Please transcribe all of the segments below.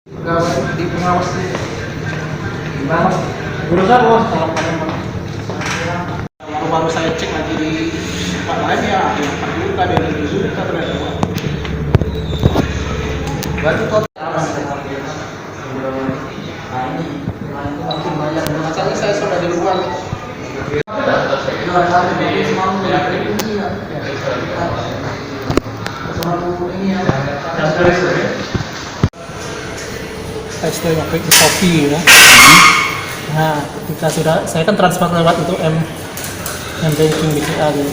Pegawai di pengawas di gimana? Berusaha bos kalau baru saya cek lagi di tempat lain ya ada yang 4 juta, ada yang 7 juta ternyata. Berarti total masalahnya saya sudah di luar. Saya sudah pakai Shopee ya. Nah, ketika saya kan transfer lewat itu banking BCA gitu.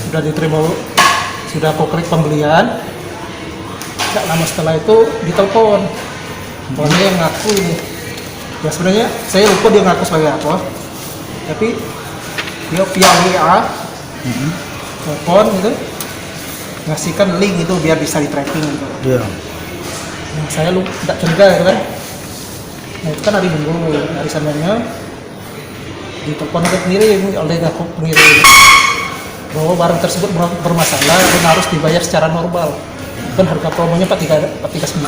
Sudah diterima, sudah aku klik pembelian. Tidak lama setelah itu ditelepon. Orangnya yang ngaku ini. Ya sebenarnya saya lupa dia ngaku sebagai apa. Tapi dia via WA telepon gitu, ngasihkan link itu biar bisa di tracking gitu. Iya. Nah, saya lu tidak curiga gitu kan. Nah itu kan hari Minggu, hari Seninnya ditelepon pengirim oleh ngaku pengirim bahwa barang tersebut bermasalah dan harus dibayar secara normal. Kan harga promonya 439,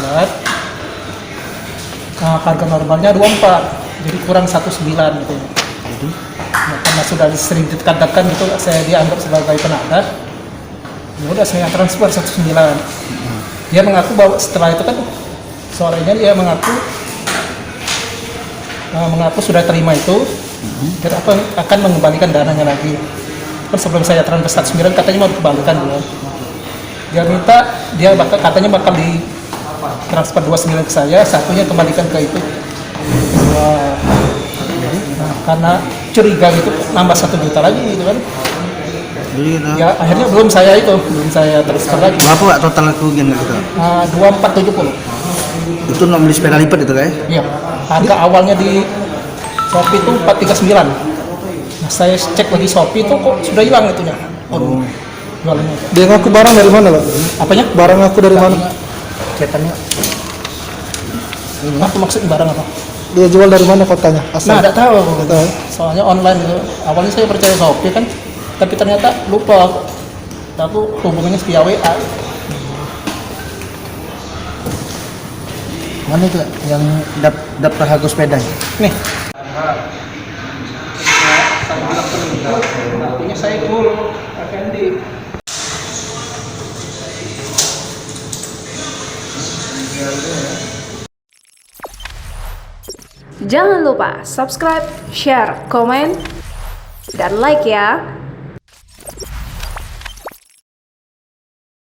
harga normalnya 24, jadi kurang 19 gitu. Nah, karena sudah sering dikatakan gitu, saya dianggap sebagai penada. Ya udah saya transfer 19. Dia mengaku bahwa setelah itu kan sorenya dia mengaku sudah terima itu dan akan mengembalikan dananya lagi. Kan sebelum saya transfer 9 katanya mau dikembalikan dulu. Katanya bakal di transfer 29 ke saya, satunya kembalikan ke itu. Nah, karena curiga gitu nambah 1 juta lagi gitu kan. Jadi, ya akhirnya belum saya transfer lagi. berapa Pak total kerugian gitu? 2470. Itu nak beli sepeda lipat itu kan? Iya. Harga awalnya di Shopee itu 439. Nah, saya cek lagi Shopee itu kok sudah hilang itunya. Jualannya. Dia ngaku barang dari mana, Pak? Apanya? Barang ngaku dari mana? Cetannya. Apa maksudnya barang apa? Dia jual dari mana kotanya? Asal? Nah, tidak tahu. Nggak tahu. Soalnya online gitu. Awalnya saya percaya Shopee kan, tapi ternyata lupa. Aku hubungannya via WA. Mana itu yang daftar harga sepeda? Nih. Artinya saya full Effendi. Jangan lupa subscribe, share, komen, dan like ya.